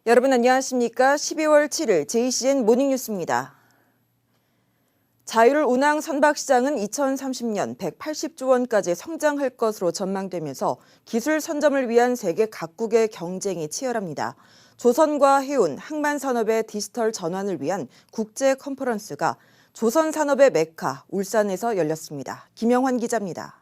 여러분 안녕하십니까? 12월 7일 JCN 모닝뉴스입니다. 자율운항 선박시장은 2030년 180조 원까지 성장할 것으로 전망되면서 기술 선점을 위한 세계 각국의 경쟁이 치열합니다. 조선과 해운, 항만산업의 디지털 전환을 위한 국제 컨퍼런스가 조선산업의 메카 울산에서 열렸습니다. 김영환 기자입니다.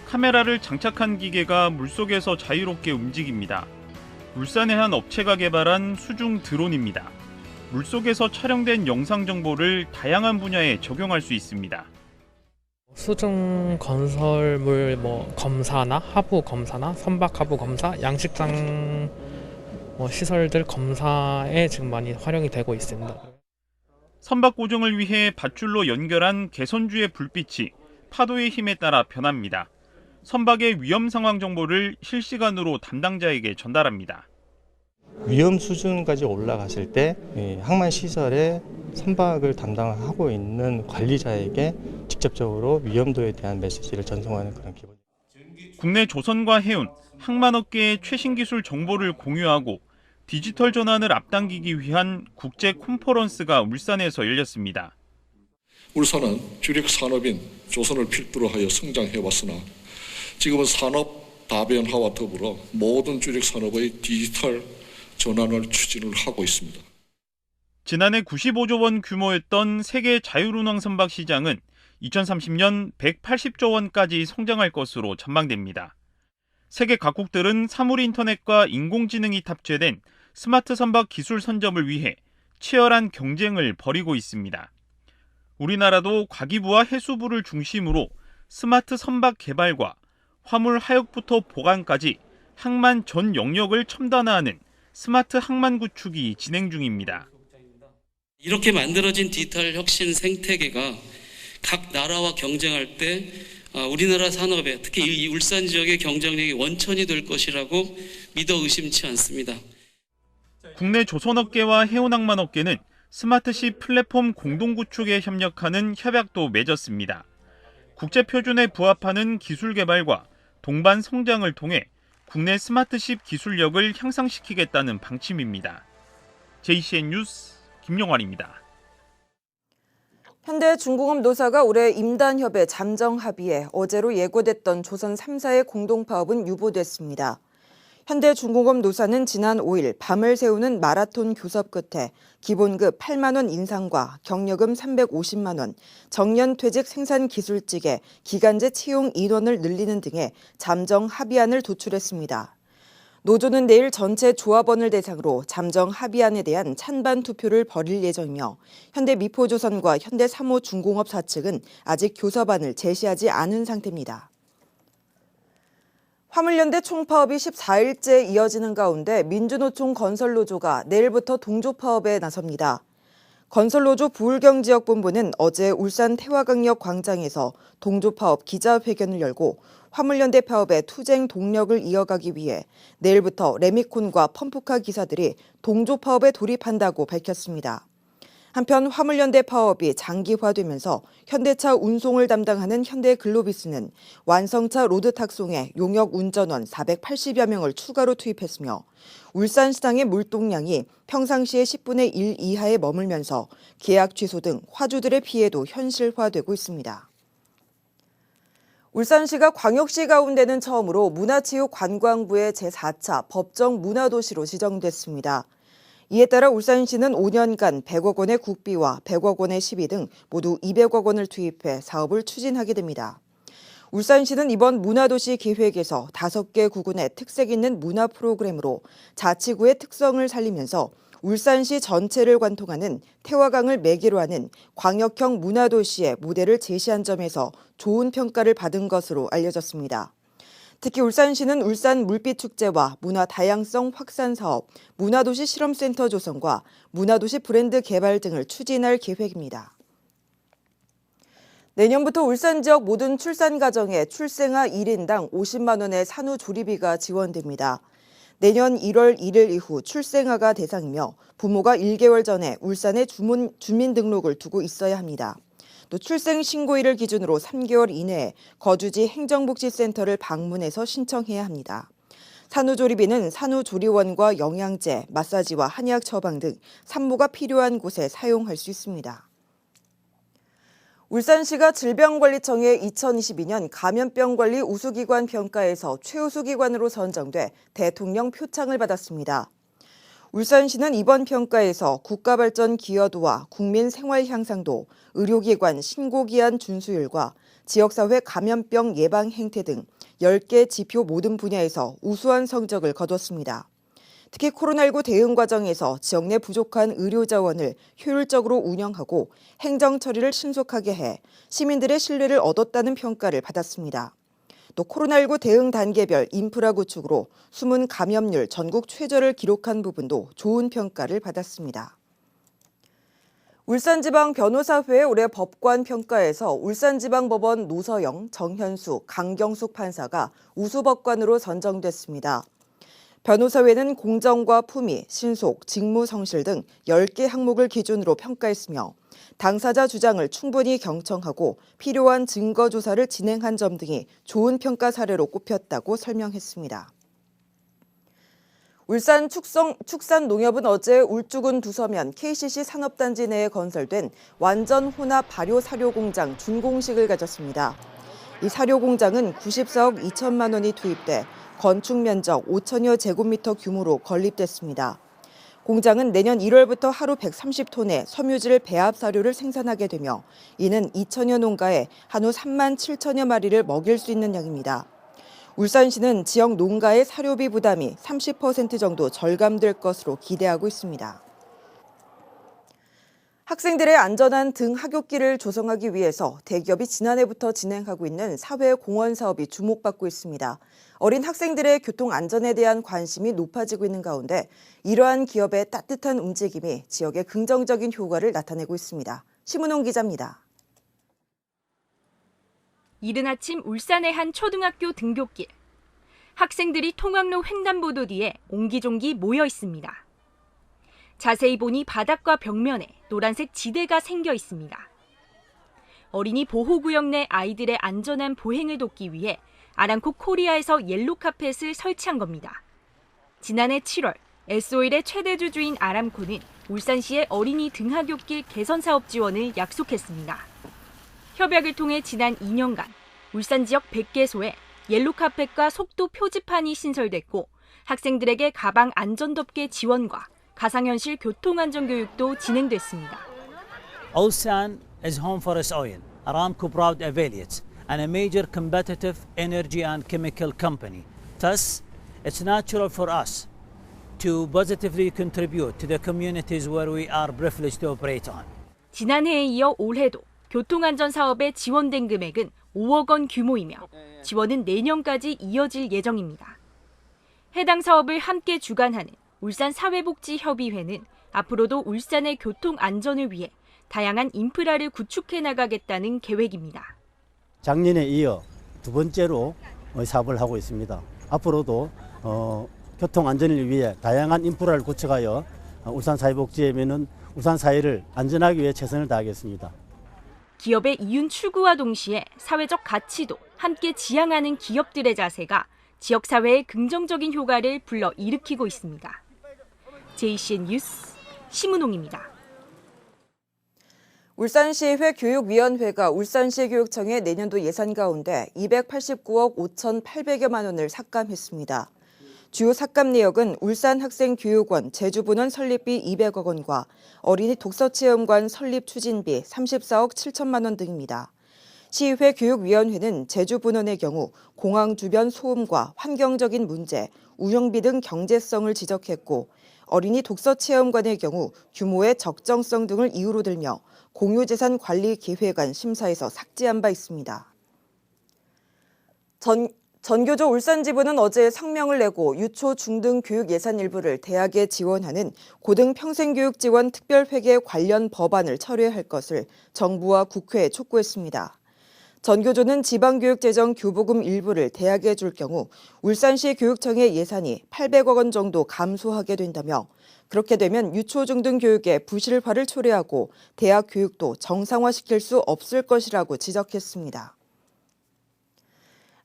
카메라를 장착한 기계가 물속에서 자유롭게 움직입니다. 울산의 한 업체가 개발한 수중 드론입니다. 물속에서 촬영된 영상 정보를 다양한 분야에 적용할 수 있습니다. 수중 건설물 검사나 하부 검사나 선박 하부 검사, 양식장 시설들 검사에 지금 많이 활용이 되고 있습니다. 선박 고정을 위해 밧줄로 연결한 개선주의 불빛이 파도의 힘에 따라 변합니다. 선박의 위험 상황 정보를 실시간으로 담당자에게 전달합니다. 위험 수준까지 올라갔을 때 항만 시설에 선박을 담당하고 있는 관리자에게 직접적으로 위험도에 대한 메시지를 전송하는 그런 기본. 국내 조선과 해운, 항만업계의 최신 기술 정보를 공유하고 디지털 전환을 앞당기기 위한 국제 컨퍼런스가 울산에서 열렸습니다. 울산은 주력 산업인 조선을 필두로 하여 성장해왔으나 지금은 산업 다변화와 더불어 모든 주력 산업의 디지털 전환을 추진을 하고 있습니다. 지난해 95조 원 규모였던 세계 자율운항 선박 시장은 2030년 180조 원까지 성장할 것으로 전망됩니다. 세계 각국들은 사물 인터넷과 인공지능이 탑재된 스마트 선박 기술 선점을 위해 치열한 경쟁을 벌이고 있습니다. 우리나라도 과기부와 해수부를 중심으로 스마트 선박 개발과 화물 하역부터 보관까지 항만 전 영역을 첨단화하는 스마트 항만 구축이 진행 중입니다. 이렇게 만들어진 디지털 혁신 생태계가 각 나라와 경쟁할 때 우리나라 산업에 특히 이 울산 지역의 경쟁력이 원천이 될 것이라고 믿어 의심치 않습니다. 국내 조선업계와 해운항만업계는 스마트시 플랫폼 공동구축에 협력하는 협약도 맺었습니다. 국제표준에 부합하는 기술 개발과 동반 성장을 통해 국내 스마트십 기술력을 향상시키겠다는 방침입니다. JCN 뉴스 김용환입니다. 현대중공업 노사가 올해 임단협의 잠정 합의에 어제로 예고됐던 조선 3사의 공동파업은 유보됐습니다. 현대중공업 노사는 지난 5일 밤을 새우는 마라톤 교섭 끝에 기본급 8만 원 인상과 경력금 350만 원, 정년퇴직 생산기술직의 기간제 채용 인원을 늘리는 등의 잠정 합의안을 도출했습니다. 노조는 내일 전체 조합원을 대상으로 잠정 합의안에 대한 찬반 투표를 벌일 예정이며 현대미포조선과 현대삼호중공업사 측은 아직 교섭안을 제시하지 않은 상태입니다. 화물연대 총파업이 14일째 이어지는 가운데 민주노총 건설노조가 내일부터 동조파업에 나섭니다. 건설노조 부울경지역본부는 어제 울산 태화강역 광장에서 동조파업 기자회견을 열고 화물연대 파업의 투쟁 동력을 이어가기 위해 내일부터 레미콘과 펌프카 기사들이 동조파업에 돌입한다고 밝혔습니다. 한편 화물연대 파업이 장기화되면서 현대차 운송을 담당하는 현대글로비스는 완성차 로드 탁송에 용역 운전원 480여 명을 추가로 투입했으며 울산시장의 물동량이 평상시의 10분의 1 이하에 머물면서 계약 취소 등 화주들의 피해도 현실화되고 있습니다. 울산시가 광역시 가운데는 처음으로 문화체육관광부의 제4차 법정 문화도시로 지정됐습니다. 이에 따라 울산시는 5년간 100억 원의 국비와 100억 원의 시비 등 모두 200억 원을 투입해 사업을 추진하게 됩니다. 울산시는 이번 문화도시 계획에서 5개 구군의 특색 있는 문화 프로그램으로 자치구의 특성을 살리면서 울산시 전체를 관통하는 태화강을 매개로 하는 광역형 문화도시의 모델을 제시한 점에서 좋은 평가를 받은 것으로 알려졌습니다. 특히 울산시는 울산 물빛축제와 문화 다양성 확산 사업, 문화도시 실험센터 조성과 문화도시 브랜드 개발 등을 추진할 계획입니다. 내년부터 울산 지역 모든 출산 가정에 출생아 1인당 50만 원의 산후조리비가 지원됩니다. 내년 1월 1일 이후 출생아가 대상이며 부모가 1개월 전에 울산에 주민등록을 두고 있어야 합니다. 또 출생신고일을 기준으로 3개월 이내에 거주지 행정복지센터를 방문해서 신청해야 합니다. 산후조리비는 산후조리원과 영양제, 마사지와 한의학 처방 등 산모가 필요한 곳에 사용할 수 있습니다. 울산시가 질병관리청의 2022년 감염병관리 우수기관 평가에서 최우수기관으로 선정돼 대통령 표창을 받았습니다. 울산시는 이번 평가에서 국가발전 기여도와 국민 생활 향상도, 의료기관 신고기한 준수율과 지역사회 감염병 예방 행태 등 10개 지표 모든 분야에서 우수한 성적을 거뒀습니다. 특히 코로나19 대응 과정에서 지역 내 부족한 의료 자원을 효율적으로 운영하고 행정 처리를 신속하게 해 시민들의 신뢰를 얻었다는 평가를 받았습니다. 또 코로나19 대응 단계별 인프라 구축으로 숨은 감염률 전국 최저를 기록한 부분도 좋은 평가를 받았습니다. 울산지방변호사회 올해 법관 평가에서 울산지방법원 노서영, 정현수, 강경숙 판사가 우수법관으로 선정됐습니다. 변호사회는 공정과 품위, 신속, 직무 성실 등 10개 항목을 기준으로 평가했으며 당사자 주장을 충분히 경청하고 필요한 증거 조사를 진행한 점 등이 좋은 평가 사례로 꼽혔다고 설명했습니다. 울산 축산농협은 어제 울주군 두서면 KCC 산업단지 내에 건설된 완전 혼합 발효 사료 공장 준공식을 가졌습니다. 이 사료 공장은 94억 2천만 원이 투입돼 건축 면적 5천여 제곱미터 규모로 건립됐습니다. 공장은 내년 1월부터 하루 130톤의 섬유질 배합 사료를 생산하게 되며 이는 2천여 농가에 한우 3만 7천여 마리를 먹일 수 있는 양입니다. 울산시는 지역 농가의 사료비 부담이 30% 정도 절감될 것으로 기대하고 있습니다. 학생들의 안전한 등 하굣길을 조성하기 위해서 대기업이 지난해부터 진행하고 있는 사회공헌 사업이 주목받고 있습니다. 어린 학생들의 교통 안전에 대한 관심이 높아지고 있는 가운데 이러한 기업의 따뜻한 움직임이 지역에 긍정적인 효과를 나타내고 있습니다. 심은홍 기자입니다. 이른 아침 울산의 한 초등학교 등굣길. 학생들이 통학로 횡단보도 뒤에 옹기종기 모여 있습니다. 자세히 보니 바닥과 벽면에 노란색 지대가 생겨 있습니다. 어린이 보호구역 내 아이들의 안전한 보행을 돕기 위해 아람코 코리아에서 옐로 카펫을 설치한 겁니다. 지난해 7월 S-오일의 최대 주주인 아람코는 울산시의 어린이 등하굣길 개선 사업 지원을 약속했습니다. 협약을 통해 지난 2년간 울산 지역 100개소에 옐로 카펫과 속도 표지판이 신설됐고 학생들에게 가방 안전덮개 지원과 가상현실 교통안전 교육도 진행됐습니다. Ulsan is home for S-oil, Aramco proud affiliate, and a major competitive energy and chemical company. Thus, it's natural for us to positively contribute to the communities where we are privileged to operate on. 지난해에 이어 올해도 교통안전 사업에 지원된 금액은 5억 원 규모이며 지원은 내년까지 이어질 예정입니다. 해당 사업을 함께 주관하는 울산사회복지협의회는 앞으로도 울산의 교통 안전을 위해 다양한 인프라를 구축해 나가겠다는 계획입니다. 작년에 이어 두 번째로 사업을 하고 있습니다. 앞으로도 교통 안전을 위해 다양한 인프라를 구축하여 울산사회복지협의회는 울산사회를 안전하기 위해 최선을 다하겠습니다. 기업의 이윤 추구와 동시에 사회적 가치도 함께 지향하는 기업들의 자세가 지역사회의 긍정적인 효과를 불러일으키고 있습니다. JCN 뉴스 심은홍입니다. 울산시의회 교육위원회가 울산시 교육청의 내년도 예산 가운데 289억 5,800여만 원을 삭감했습니다. 주요 삭감 내역은 울산학생교육원 제주분원 설립비 200억 원과 어린이 독서체험관 설립 추진비 34억 7천만 원 등입니다. 시의회 교육위원회는 제주분원의 경우 공항 주변 소음과 환경적인 문제, 운영비 등 경제성을 지적했고 어린이 독서체험관의 경우 규모의 적정성 등을 이유로 들며 공유재산 관리 기획안 심사에서 삭제한 바 있습니다. 전교조 울산지부는 어제 성명을 내고 유초 중등 교육 예산 일부를 대학에 지원하는 고등평생교육 지원 특별회계 관련 법안을 처리할 것을 정부와 국회에 촉구했습니다. 전교조는 지방교육재정 교부금 일부를 대학에 줄 경우 울산시 교육청의 예산이 800억 원 정도 감소하게 된다며 그렇게 되면 유초 중등 교육의 부실화를 초래하고 대학 교육도 정상화시킬 수 없을 것이라고 지적했습니다.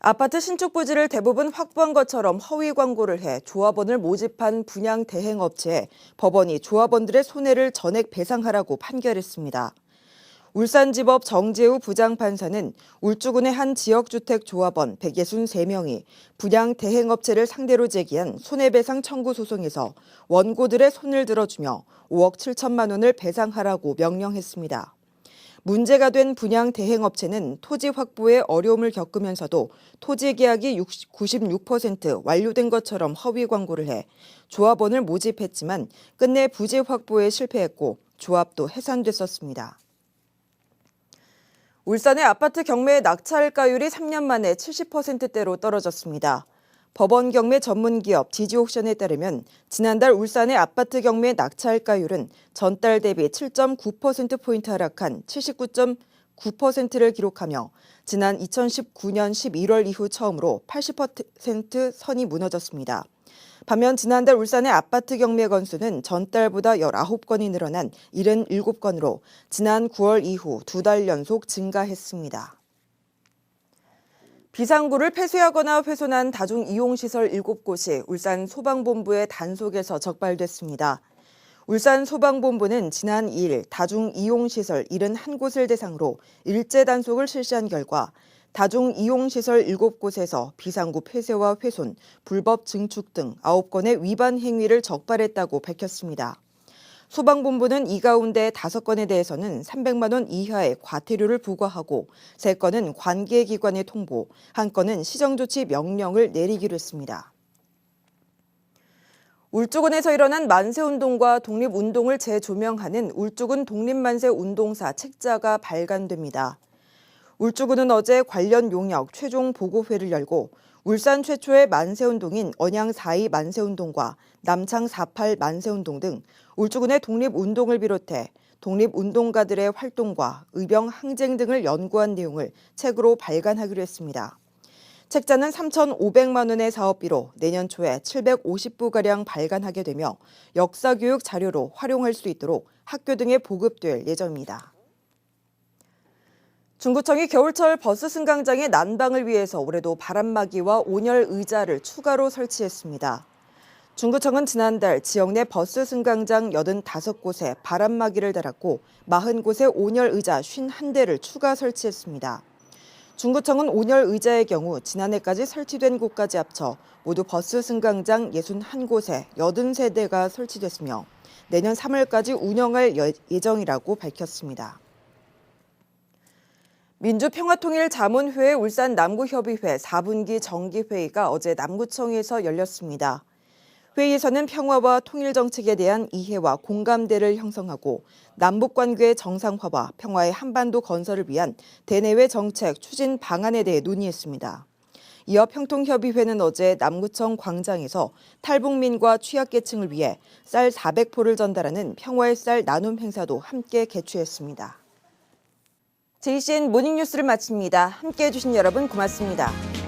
아파트 신축 부지를 대부분 확보한 것처럼 허위 광고를 해 조합원을 모집한 분양 대행업체에 법원이 조합원들의 손해를 전액 배상하라고 판결했습니다. 울산지법 정재우 부장판사는 울주군의 한 지역주택 조합원 163명이 분양 대행업체를 상대로 제기한 손해배상 청구 소송에서 원고들의 손을 들어주며 5억 7천만 원을 배상하라고 명령했습니다. 문제가 된 분양 대행업체는 토지 확보에 어려움을 겪으면서도 토지 계약이 96% 완료된 것처럼 허위 광고를 해 조합원을 모집했지만 끝내 부지 확보에 실패했고 조합도 해산됐었습니다. 울산의 아파트 경매 낙찰가율이 3년 만에 70%대로 떨어졌습니다. 법원 경매 전문기업 지지옥션에 따르면 지난달 울산의 아파트 경매 낙찰가율은 전달 대비 7.9%포인트 하락한 79.9%를 기록하며 지난 2019년 11월 이후 처음으로 80% 선이 무너졌습니다. 반면 지난달 울산의 아파트 경매 건수는 전달보다 19건이 늘어난 77건으로 지난 9월 이후 2달 연속 증가했습니다. 비상구를 폐쇄하거나 훼손한 다중이용시설 7곳이 울산 소방본부의 단속에서 적발됐습니다. 울산 소방본부는 지난 2일 다중이용시설 71곳을 대상으로 일제 단속을 실시한 결과 다중이용시설 7곳에서 비상구 폐쇄와 훼손, 불법 증축 등 9건의 위반 행위를 적발했다고 밝혔습니다. 소방본부는 이 가운데 5건에 대해서는 300만 원 이하의 과태료를 부과하고 3건은 관계기관에 통보, 1건은 시정조치 명령을 내리기로 했습니다. 울주군에서 일어난 만세운동과 독립운동을 재조명하는 울주군 독립만세운동사 책자가 발간됩니다. 울주군은 어제 관련 용역 최종 보고회를 열고 울산 최초의 만세운동인 언양 4.2 만세운동과 남창 4.8 만세운동 등 울주군의 독립운동을 비롯해 독립운동가들의 활동과 의병 항쟁 등을 연구한 내용을 책으로 발간하기로 했습니다. 책자는 3,500만 원의 사업비로 내년 초에 750부가량 발간하게 되며 역사교육 자료로 활용할 수 있도록 학교 등에 보급될 예정입니다. 중구청이 겨울철 버스 승강장의 난방을 위해서 올해도 바람막이와 온열 의자를 추가로 설치했습니다. 중구청은 지난달 지역 내 버스 승강장 85곳에 바람막이를 달았고 40곳에 온열 의자 51대를 추가 설치했습니다. 중구청은 온열 의자의 경우 지난해까지 설치된 곳까지 합쳐 모두 버스 승강장 61곳에 83대가 설치됐으며 내년 3월까지 운영할 예정이라고 밝혔습니다. 민주평화통일자문회의 울산 남구협의회 4분기 정기회의가 어제 남구청에서 열렸습니다. 회의에서는 평화와 통일정책에 대한 이해와 공감대를 형성하고 남북관계 정상화와 평화의 한반도 건설을 위한 대내외 정책 추진 방안에 대해 논의했습니다. 이어 평통협의회는 어제 남구청 광장에서 탈북민과 취약계층을 위해 쌀 400포를 전달하는 평화의 쌀 나눔 행사도 함께 개최했습니다. JCN 모닝뉴스를 마칩니다. 함께해 주신 여러분 고맙습니다.